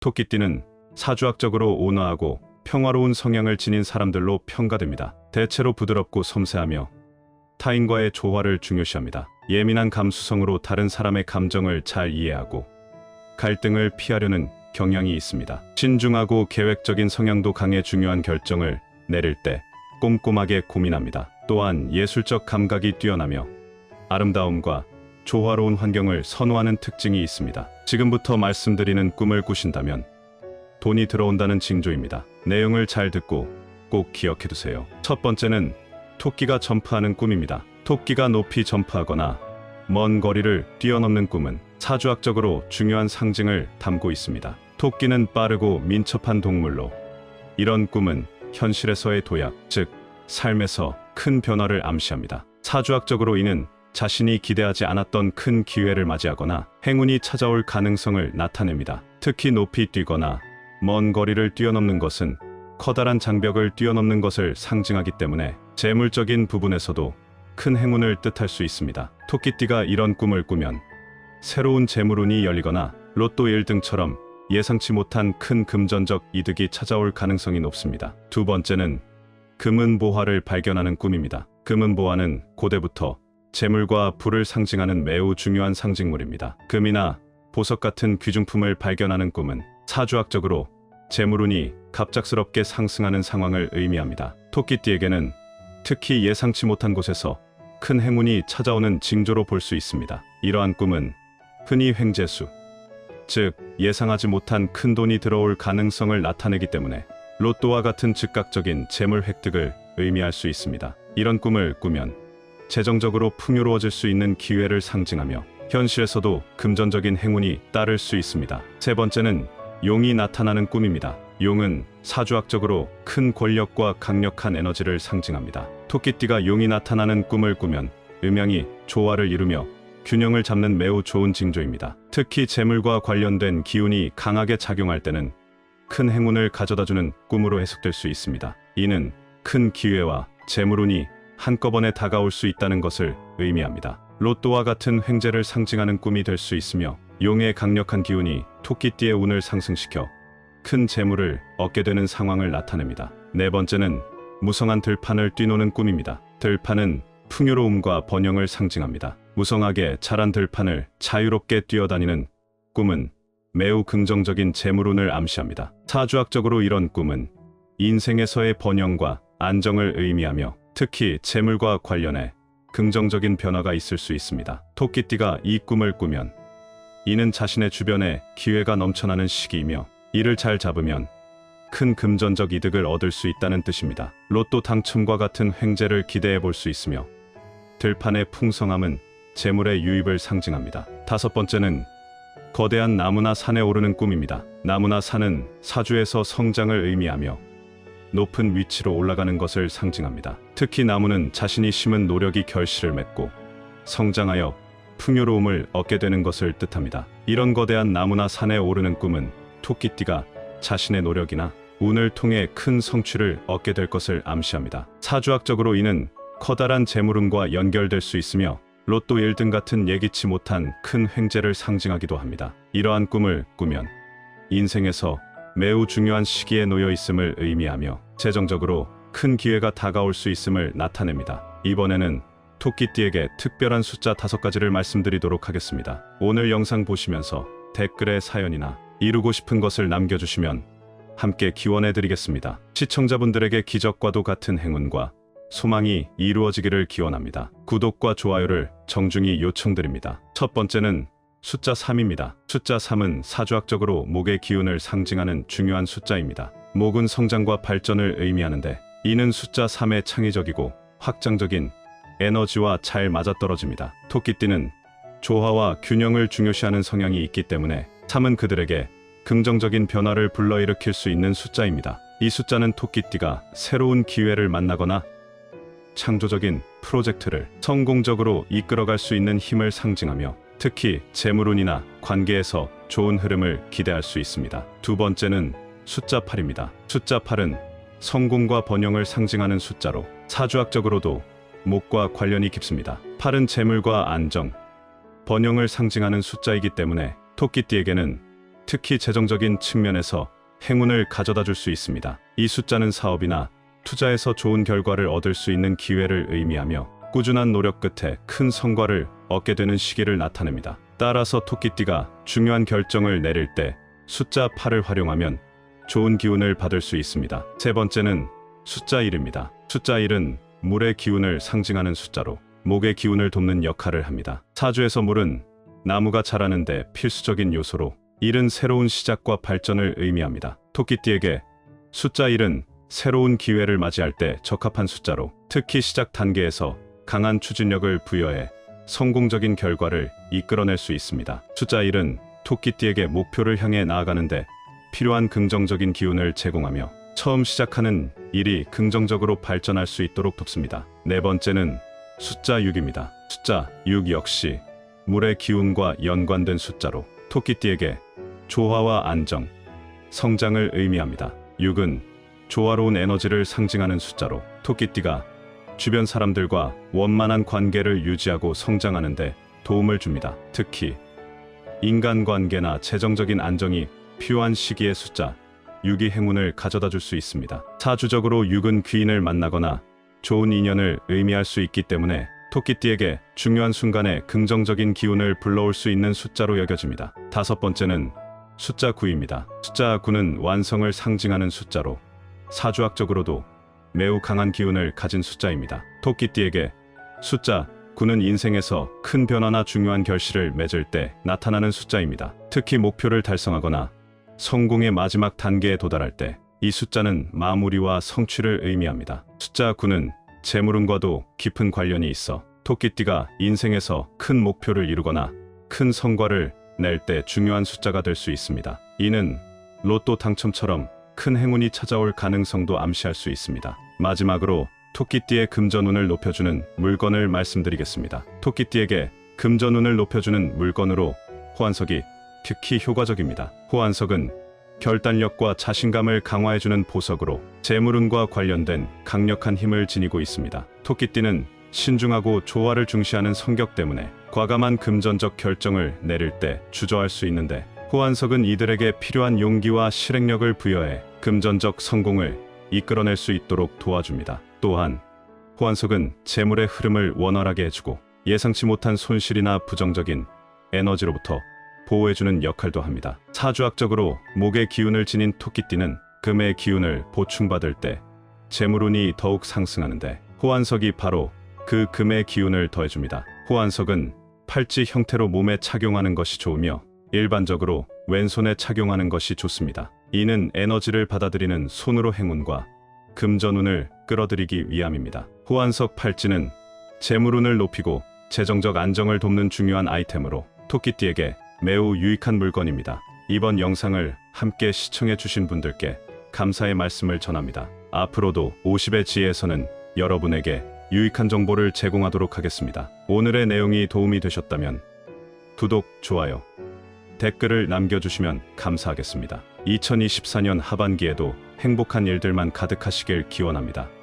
토끼띠는 사주학적으로 온화하고 평화로운 성향을 지닌 사람들로 평가됩니다. 대체로 부드럽고 섬세하며 타인과의 조화를 중요시합니다. 예민한 감수성으로 다른 사람의 감정을 잘 이해하고 갈등을 피하려는 경향이 있습니다. 신중하고 계획적인 성향도 강해 중요한 결정을 내릴 때 꼼꼼하게 고민합니다. 또한 예술적 감각이 뛰어나며 아름다움과 조화로운 환경을 선호하는 특징이 있습니다. 지금부터 말씀드리는 꿈을 꾸신다면 돈이 들어온다는 징조입니다. 내용을 잘 듣고 꼭 기억해두세요. 첫 번째는 토끼가 점프하는 꿈입니다. 토끼가 높이 점프하거나 먼 거리를 뛰어넘는 꿈은 사주학적으로 중요한 상징을 담고 있습니다. 토끼는 빠르고 민첩한 동물로 이런 꿈은 현실에서의 도약, 즉 삶에서 큰 변화를 암시합니다. 사주학적으로 이는 자신이 기대하지 않았던 큰 기회를 맞이하거나 행운이 찾아올 가능성을 나타냅니다. 특히 높이 뛰거나 먼 거리를 뛰어넘는 것은 커다란 장벽을 뛰어넘는 것을 상징하기 때문에 재물적인 부분에서도 큰 행운을 뜻할 수 있습니다. 토끼띠가 이런 꿈을 꾸면 새로운 재물운이 열리거나 로또 1등처럼 예상치 못한 큰 금전적 이득이 찾아올 가능성이 높습니다. 두 번째는 금은보화를 발견하는 꿈입니다. 금은보화는 고대부터 재물과 부를 상징하는 매우 중요한 상징물입니다. 금이나 보석 같은 귀중품을 발견하는 꿈은 사주학적으로 재물운이 갑작스럽게 상승하는 상황을 의미합니다. 토끼띠에게는 특히 예상치 못한 곳에서 큰 행운이 찾아오는 징조로 볼 수 있습니다. 이러한 꿈은 흔히 횡재수, 즉 예상하지 못한 큰 돈이 들어올 가능성을 나타내기 때문에 로또와 같은 즉각적인 재물 획득을 의미할 수 있습니다. 이런 꿈을 꾸면 재정적으로 풍요로워질 수 있는 기회를 상징하며 현실에서도 금전적인 행운이 따를 수 있습니다. 세 번째는 용이 나타나는 꿈입니다. 용은 사주학적으로 큰 권력과 강력한 에너지를 상징합니다. 토끼띠가 용이 나타나는 꿈을 꾸면 음양이 조화를 이루며 균형을 잡는 매우 좋은 징조입니다. 특히 재물과 관련된 기운이 강하게 작용할 때는 큰 행운을 가져다주는 꿈으로 해석될 수 있습니다. 이는 큰 기회와 재물운이 한꺼번에 다가올 수 있다는 것을 의미합니다. 로또와 같은 횡재를 상징하는 꿈이 될 수 있으며 용의 강력한 기운이 토끼띠의 운을 상승시켜 큰 재물을 얻게 되는 상황을 나타냅니다. 네 번째는 무성한 들판을 뛰노는 꿈입니다. 들판은 풍요로움과 번영을 상징합니다. 무성하게 자란 들판을 자유롭게 뛰어다니는 꿈은 매우 긍정적인 재물운을 암시합니다. 사주학적으로 이런 꿈은 인생에서의 번영과 안정을 의미하며 특히 재물과 관련해 긍정적인 변화가 있을 수 있습니다. 토끼띠가 이 꿈을 꾸면 이는 자신의 주변에 기회가 넘쳐나는 시기이며 이를 잘 잡으면 큰 금전적 이득을 얻을 수 있다는 뜻입니다. 로또 당첨과 같은 횡재를 기대해 볼 수 있으며 들판의 풍성함은 재물의 유입을 상징합니다. 다섯 번째는 거대한 나무나 산에 오르는 꿈입니다. 나무나 산은 사주에서 성장을 의미하며 높은 위치로 올라가는 것을 상징합니다. 특히 나무는 자신이 심은 노력이 결실을 맺고 성장하여 풍요로움을 얻게 되는 것을 뜻합니다. 이런 거대한 나무나 산에 오르는 꿈은 토끼띠가 자신의 노력이나 운을 통해 큰 성취를 얻게 될 것을 암시합니다. 사주학적으로 이는 커다란 재물운과 연결될 수 있으며 로또 1등 같은 예기치 못한 큰 횡재를 상징하기도 합니다. 이러한 꿈을 꾸면 인생에서 매우 중요한 시기에 놓여 있음을 의미하며 재정적으로 큰 기회가 다가올 수 있음을 나타냅니다. 이번에는 토끼띠에게 특별한 숫자 5가지를 말씀드리도록 하겠습니다. 오늘 영상 보시면서 댓글에 사연이나 이루고 싶은 것을 남겨주시면 함께 기원해 드리겠습니다. 시청자분들에게 기적과도 같은 행운과 소망이 이루어지기를 기원합니다. 구독과 좋아요를 정중히 요청드립니다. 첫 번째는 숫자 3입니다. 숫자 3은 사주학적으로 목의 기운을 상징하는 중요한 숫자입니다. 목은 성장과 발전을 의미하는데 이는 숫자 3의 창의적이고 확장적인 에너지와 잘 맞아떨어집니다. 토끼띠는 조화와 균형을 중요시하는 성향이 있기 때문에 3은 그들에게 긍정적인 변화를 불러일으킬 수 있는 숫자입니다. 이 숫자는 토끼띠가 새로운 기회를 만나거나 창조적인 프로젝트를 성공적으로 이끌어갈 수 있는 힘을 상징하며 특히 재물운이나 관계에서 좋은 흐름을 기대할 수 있습니다. 두 번째는 숫자 8입니다. 숫자 8은 성공과 번영을 상징하는 숫자로 사주학적으로도 목과 관련이 깊습니다. 8은 재물과 안정, 번영을 상징하는 숫자이기 때문에 토끼띠에게는 특히 재정적인 측면에서 행운을 가져다 줄 수 있습니다. 이 숫자는 사업이나 투자에서 좋은 결과를 얻을 수 있는 기회를 의미하며 꾸준한 노력 끝에 큰 성과를 얻게 되는 시기를 나타냅니다. 따라서 토끼띠가 중요한 결정을 내릴 때 숫자 8을 활용하면 좋은 기운을 받을 수 있습니다. 세 번째는 숫자 1입니다. 숫자 1은 물의 기운을 상징하는 숫자로 목의 기운을 돕는 역할을 합니다. 사주에서 물은 나무가 자라는데 필수적인 요소로 1은 새로운 시작과 발전을 의미합니다. 토끼띠에게 숫자 1은 새로운 기회를 맞이할 때 적합한 숫자로 특히 시작 단계에서 강한 추진력을 부여해 성공적인 결과를 이끌어낼 수 있습니다. 숫자 1은 토끼띠에게 목표를 향해 나아가는데 필요한 긍정적인 기운을 제공하며 처음 시작하는 일이 긍정적으로 발전할 수 있도록 돕습니다. 네 번째는 숫자 6입니다. 숫자 6 역시 물의 기운과 연관된 숫자로 토끼띠에게 조화와 안정, 성장을 의미합니다. 6은 조화로운 에너지를 상징하는 숫자로 토끼띠가 주변 사람들과 원만한 관계를 유지하고 성장하는 데 도움을 줍니다. 특히 인간관계나 재정적인 안정이 필요한 시기의 숫자 6이 행운을 가져다 줄 수 있습니다. 사주적으로 6은 귀인을 만나거나 좋은 인연을 의미할 수 있기 때문에 토끼띠에게 중요한 순간에 긍정적인 기운을 불러올 수 있는 숫자로 여겨집니다. 다섯 번째는 숫자 9입니다. 숫자 9는 완성을 상징하는 숫자로 사주학적으로도 매우 강한 기운을 가진 숫자입니다. 토끼띠에게 숫자 9는 인생에서 큰 변화나 중요한 결실을 맺을 때 나타나는 숫자입니다. 특히 목표를 달성하거나 성공의 마지막 단계에 도달할 때 이 숫자는 마무리와 성취를 의미합니다. 숫자 9는 재물운과도 깊은 관련이 있어 토끼띠가 인생에서 큰 목표를 이루거나 큰 성과를 낼 때 중요한 숫자가 될 수 있습니다. 이는 로또 당첨처럼 큰 행운이 찾아올 가능성도 암시할 수 있습니다. 마지막으로 토끼띠의 금전운을 높여주는 물건을 말씀드리겠습니다. 토끼띠에게 금전운을 높여주는 물건으로 호환석이 특히 효과적입니다. 호환석은 결단력과 자신감을 강화해주는 보석으로 재물운과 관련된 강력한 힘을 지니고 있습니다. 토끼띠는 신중하고 조화를 중시하는 성격 때문에 과감한 금전적 결정을 내릴 때 주저할 수 있는데 호환석은 이들에게 필요한 용기와 실행력을 부여해 금전적 성공을 이끌어낼 수 있도록 도와줍니다. 또한 호환석은 재물의 흐름을 원활하게 해주고 예상치 못한 손실이나 부정적인 에너지로부터 보호해주는 역할도 합니다. 사주학적으로 목의 기운을 지닌 토끼띠는 금의 기운을 보충받을 때 재물운이 더욱 상승하는데 호환석이 바로 그 금의 기운을 더해줍니다. 호환석은 팔찌 형태로 몸에 착용하는 것이 좋으며 일반적으로 왼손에 착용하는 것이 좋습니다. 이는 에너지를 받아들이는 손으로 행운과 금전운을 끌어들이기 위함입니다. 호환석 팔찌는 재물운을 높이고 재정적 안정을 돕는 중요한 아이템으로 토끼띠에게 매우 유익한 물건입니다. 이번 영상을 함께 시청해주신 분들께 감사의 말씀을 전합니다. 앞으로도 50의 지혜에서는 여러분에게 유익한 정보를 제공하도록 하겠습니다. 오늘의 내용이 도움이 되셨다면 구독, 좋아요, 댓글을 남겨주시면 감사하겠습니다. 2024년 하반기에도 행복한 일들만 가득하시길 기원합니다.